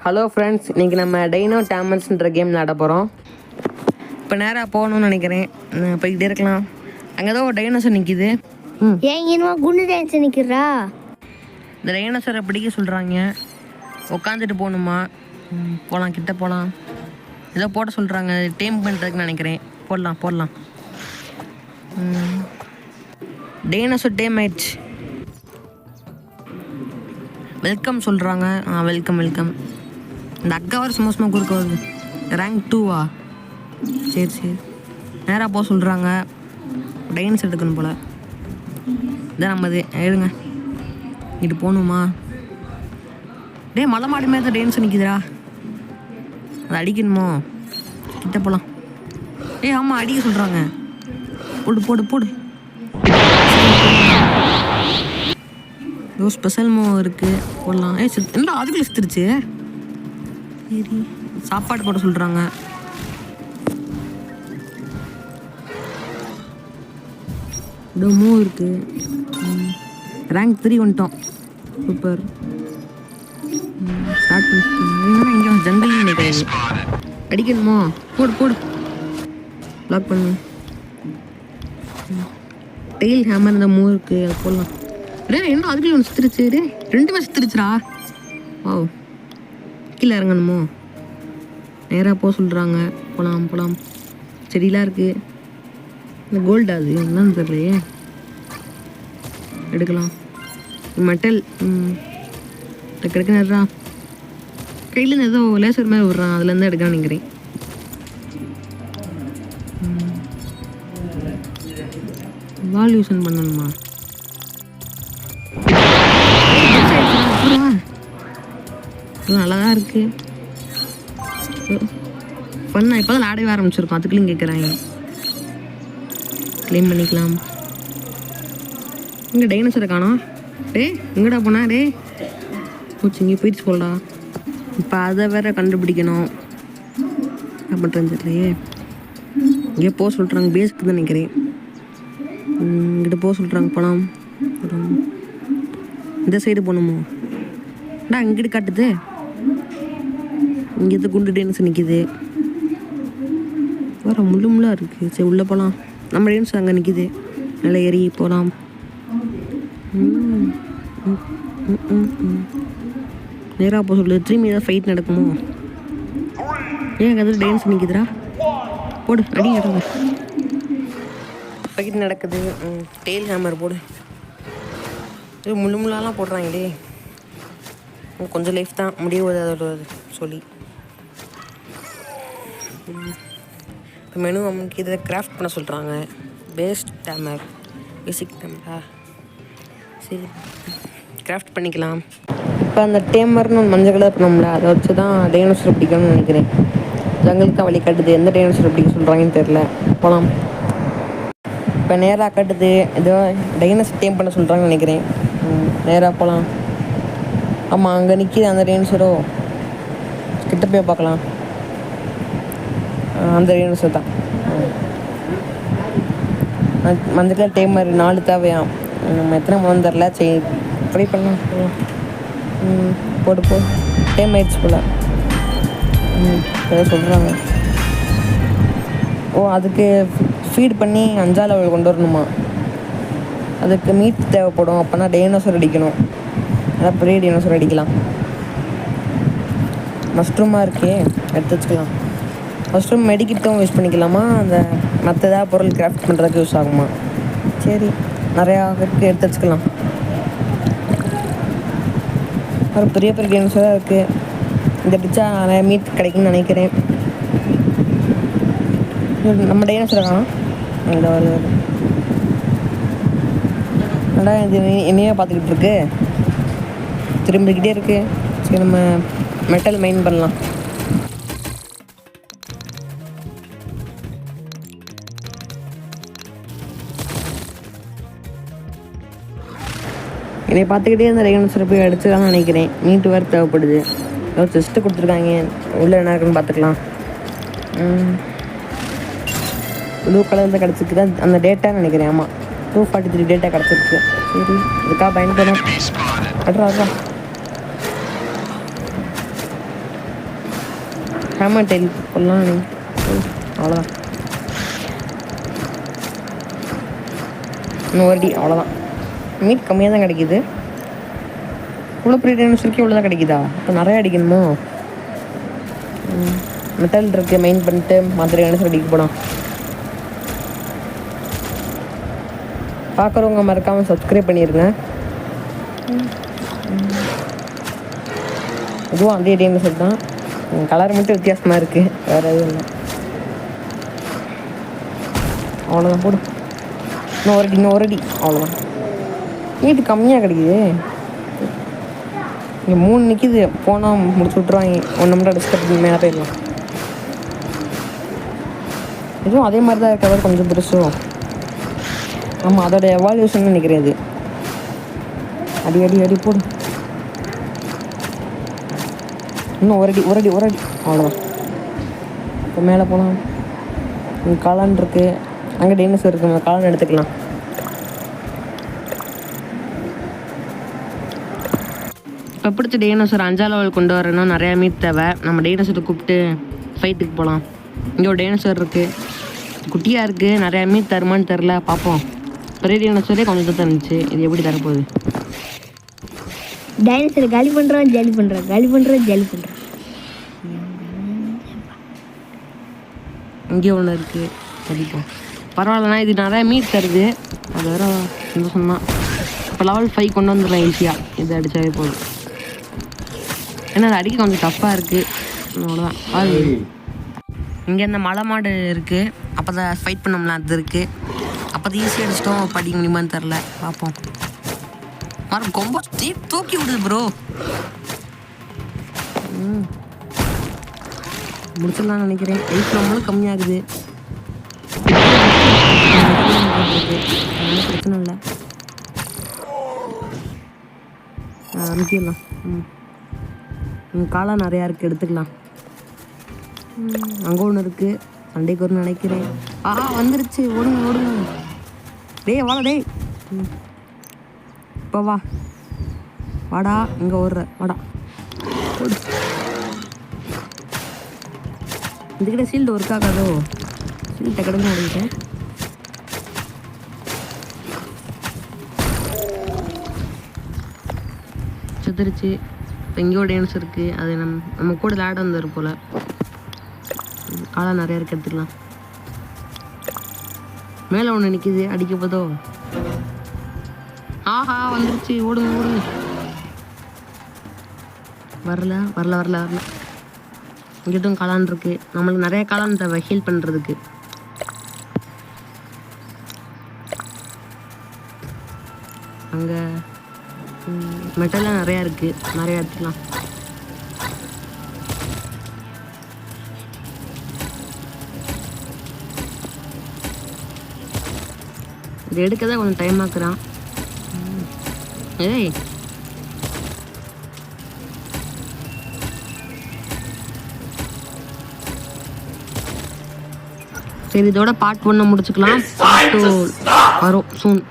Hello friends, இன்றைக்கி நம்ம dino டேமர்ஸ்ன்ற game விளாட போகிறோம். இப்போ நேராக போகணும்னு நினைக்கிறேன். போய்கிட்டே இருக்கலாம். அங்கே ஏதோ ஒரு டைனோசர் நிற்கிது. ஏன் இன்னும் குண்டு டைனோசர் நிற்கிறா? இந்த டைனோசரை பிடிக்க சொல்கிறாங்க. உட்காந்துட்டு போகணுமா? போகலாம், கிட்ட போகலாம். ஏதோ போட சொல்கிறாங்க, டேம் பண்ணுறதுக்குன்னு நினைக்கிறேன். போடலாம். டைனோசர் டேம் ஆயிடுச்சு. வெல்கம் சொல்கிறாங்க. வெல்கம். இந்த அக்கா வர சும்மா குறுக்க வருது. ரேங்க் 2வா? சரி நேராக போக சொல்கிறாங்க. டைனோசர் எடுக்கணும் போல். இதான் நம்ம இது எழுதுங்க. இங்கிட்டு போகணுமா? மலை மாடி மேலே தான் டைனோசர் நிற்கிதுடா. அதை அடிக்கணுமோ? கிட்ட போகலாம். ஆமாம், அடிக்க சொல்கிறாங்க. போடு. ஏதோ ஸ்பெஷல் மூவ் இருக்குது, போடலாம். என்ன அதுக்குள்ளே செத்துருச்சு? சரி, சாப்பாடு போட சொல்கிறாங்க. ஏதோ மூவ் இருக்குது. ரேங்க் 3 வந்துட்டோம். சூப்பர். ஸ்டார்ட் பண்ணிட்டு இங்கே ஜங்கிள் நினைக்கிறது. அடிக்கணுமோ? போடு. லாக் பண்ணு. டெயில் ஹேமர் இந்த மூவ் இருக்குது, அது போடலாம். என்ன அதுக்குள்ளே ஒன்று செத்துருச்சு? ரெண்டுமே செத்துருச்சுரா. ஓ, கீழே இறங்கணுமோ? நேராக போக சொல்கிறாங்க. போகலாம். செடியெலாம் இருக்குது. இந்த கோல்டு அது என்னன்னு தெரியலையே. எடுக்கலாம். மெட்டல் கிடைக்க நேரா. கையிலேருந்து ஏதோ லேசர் மாதிரி விட்றான், அதுலேருந்து எடுக்க நினைக்கிறேன். வால் யூஸ் பண்ணணுமா? நல்லா தான் இருக்குது. பண்ணா இப்போ தான் ஆடவே ஆரம்பிச்சிருக்கோம். அதுக்குள்ளேயும் கேட்குறாங்க. க்ளைம் பண்ணிக்கலாம். இங்கே டைனோசரை காணோம். எங்கடா போனா? போச்சு, இங்கே போயிடுச்சு போலடா. இப்போ அதை வேற கண்டுபிடிக்கணும். என்ன பண்ணுறேன்னு தெரியலையே. இங்கே போக சொல்கிறாங்க. பேஸ்க்கு தான் நினைக்கிறேன். இங்கிட்ட போக சொல்கிறாங்க. போகலாம். இந்த சைடு போகணுமோ? இங்கிட்டு காட்டுது. இங்கே குண்டு டைனோசர் நிற்கிது. வர முள்ளாக இருக்குது. சரி, உள்ளே போகலாம். நம்ம டைனோசர் அங்கே நிற்கிது. நல்லா ஏறி போகலாம். நேராக போக சொல்லு. திரும்பி ஏதாவது ஃபைட் நடக்குமோ? அது டைனோசர் நிற்கிதுரா. போடு, அடி நடக்குது. ஃபைட் நடக்குது. டெயில் ஹேமர் போடு. இது முள்ளாலாம் போடுறாங்களே. கொஞ்சம் லைஃப் தான் முடியாது அதோட சொல்லி. இப்போ மெனு நமக்கு இதை கிராஃப்ட் பண்ண சொல்கிறாங்க. பேசிக் டேமரா. சரி, கிராஃப்ட் பண்ணிக்கலாம். இப்போ அந்த டேமர்னு மஞ்சள் கலர் பண்ணோம்ல, அதை வச்சு தான் டைனோசர் பிடிக்கணும்னு நினைக்கிறேன். ஜங்களுக்கு தான் வழி காட்டுது. எந்த டைனோசர் பிடிக்க சொல்கிறாங்கன்னு தெரில. போகலாம். இப்போ நேராக காட்டுது. ஏதோ டைனோசர் டேம் பண்ண சொல்கிறாங்கன்னு நினைக்கிறேன். நேராக போகலாம். ஆமாம், அங்கே நிற்கிது அந்த டைனோசரோ. கிட்ட போய் பார்க்கலாம். அந்த டைனோசர் தான். மஞ்சள் கலர் டேமர் 4 தேவையாம். நம்ம எத்தனை முதல் தெரில. சரி, ட்ரை பண்ணலாம். போடு டேம் ஆயிடுச்சு போல். ஏதோ சொல்கிறாங்க. அதுக்கு ஃபீட் பண்ணி 5ஆம் லெவல் கொண்டு வரணுமா? அதுக்கு மீட் தேவைப்படும். அப்போனா டைனோசர் அடிக்கணும். அதான் பெரிய டைனோசர் அடிக்கலாம். மஷ்ரூமாக இருக்கே, எடுத்து வச்சுக்கலாம். மஷ்ரூம் மெடிக்கிட்டும் யூஸ் பண்ணிக்கலாமா? அந்த மற்ற ஏதாவது பொருள் கிராஃப்ட் பண்ணுறதுக்கு யூஸ் ஆகுமா? சரி, நிறையா இருக்குது, எடுத்து வச்சுக்கலாம். ஒரு பெரிய டைனோசராக இருக்குது. இந்த பிச்சா நிறையா மீட் கிடைக்குன்னு நினைக்கிறேன். நம்ம டைனோசரை காணோம். இந்த வருது. நல்லா இது என்னையே பார்த்துக்கிட்டு இருக்கு. திரும்பிக்கிட்டே இருக்கு. சரி, நம்ம மெட்டல் மைன் பண்ணலாம். என்னை பார்த்துக்கிட்டே அந்த டைனோசரை போய் அடிச்சுதான் நினைக்கிறேன். மீட்டு வேறு தேவைப்படுது. ஏதோ செஸ்ட்டு கொடுத்துருக்காங்க. உள்ளே என்ன இருக்குன்னு பார்த்துக்கலாம். ப்ளூ கலரில் கிடச்சிருக்கு தான் அந்த டேட்டான்னு நினைக்கிறேன். ஆமாம், 243 டேட்டா கிடச்சிருக்கு. சரி, இதுக்காக பயன்படும். அட்ரா ஹேமர் டெயில் போடலாம் நீ. அவ்வளோதான். இன்னும் ஒரு டி அவ்வளோதான். மீட் கம்மியாக தான் கிடைக்கிது. இவ்வளோ பெரிய டைனோசருக்கு இவ்வளோ தான் கிடைக்குதா? இப்போ நிறையா அடிக்கணுமோ? மெட்டல் இருக்குது, மெயின் பண்ணிட்டு மற்ற டைனோசர் அடிக்க போகலாம். பார்க்குறவங்க மறக்காமல் சப்ஸ்கிரைப் பண்ணிடுங்க. இதுவும் அதே டைனோசர் தான், கலர் மட்டும் வித்தியாசமாக இருக்குது, வேறு எதுவும் இல்லை. அவ்வளோதான் போடும். இன்னும் ஒரு அடி அவ்வளோதான். வீட்டு கம்மியாக கிடைக்குது. இங்கே 3 நிற்கிது. போனால் முடிச்சு விட்ருவாங்க. 1 நிமிடம் அடிச்சுட்டு மேலே போயிடலாம். இதுவும் அதே மாதிரி தான் இருக்கிறது, கொஞ்சம் பெருசோ. ஆமாம், அதோட எவால்யூஷன் நினைக்கிறேன் இது. அடி அடி அடி போடும். இன்னும் ஒரு அடி அவ்வளோதான். இப்போ மேலே போகலாம். காளான் இருக்குது, அங்கே டைனோசர் இருக்குங்க, காளான் எடுத்துக்கலாம். இப்போ பிடிச்ச டைனோசர் 5ஆம் லெவல் கொண்டு வரேன்னா நிறையா மீட் தேவை. நம்ம டைனோசரை கூப்பிட்டு ஃபைட்டுக்கு போகலாம். இங்கே ஒரு டைனோசர் இருக்குது, குட்டியாக இருக்குது. நிறையா மீட் தருமான்னு தெரில, பார்ப்போம். பெரிய டைனோசரே கொஞ்சம் தான் இருந்துச்சு, இது எப்படி தரப்போகுது? டைனோசரை காலி பண்ணுறோம். இங்கே ஒன்று இருக்குது, சரிப்போம். பரவாயில்லண்ணா, இது நிறையா மீட் தருது, அது வேறு சந்தோஷம் தான். இப்போ லெவல் 5 கொண்டு வந்துடலாம் ஈஸியாக, இது அடித்தாவே போதும். ஏன்னா அது அடிக்க கொஞ்சம் டஃப்பாக இருக்குது, அவ்வளோதான். அது இங்கே இந்த மலை மாடு இருக்குது, அப்போ தான் ஃபைட் பண்ணோம்ல, அது இருக்குது. அப்போ தான் ஈஸியாக அடிச்சிட்டோம். படிக்க முடியுமான்னு தெரில, பார்ப்போம். ரொம்ப தூக்கி விடுது ப்ரோ. முடிச்சிடலாம்னு நினைக்கிறேன். லைஃப் நம்மளும் கம்மியாகுது, பிரச்சனை இல்லை. அனுப்பிடலாம். காளான் நிறையா இருக்குது, எடுத்துக்கலாம். அங்கே ஒன்று இருக்குது, சண்டைக்கு ஒரு நினைக்கிறேன். வந்துருச்சு, ஓடுங்க. டேய் வாடா, டேய் இப்போ வாடா, இங்கே ஓடுற வாடா. இதுக்கிட்ட ஷீல்டு ஒர்க் ஆகாதோ? ஷீல்டு டக்கடன்னு ஓடிக்கிட்டேன். செத்துருச்சு. இப்போ எங்கேயோ டைனோசர் இருக்குது, அது நம்ம கூட விளையாட வந்துரு போல். காளான் நிறையா இருக்குது, எடுத்துக்கலாம். மேலே ஒன்று நிற்கிது, அடிக்க போதோ? ஆஹா, வந்துருச்சு, ஓடுங்க. வரல. இங்கிட்டும் காளான் இருக்குது. நம்மளுக்கு நிறைய காளான் தேவை ஹீல் பண்ணுறதுக்கு. அங்கே மெட்டல்லாம் நிறையா இருக்குது, நிறையா எடுத்துக்கலாம். இது எடுக்க தான் கொஞ்சம் டைம் ஆக்குறான். ஏய், சரி, இதோட பார்ட் 1 முடிச்சுக்கலாம். பார்ட் 2 வரும் சூன்.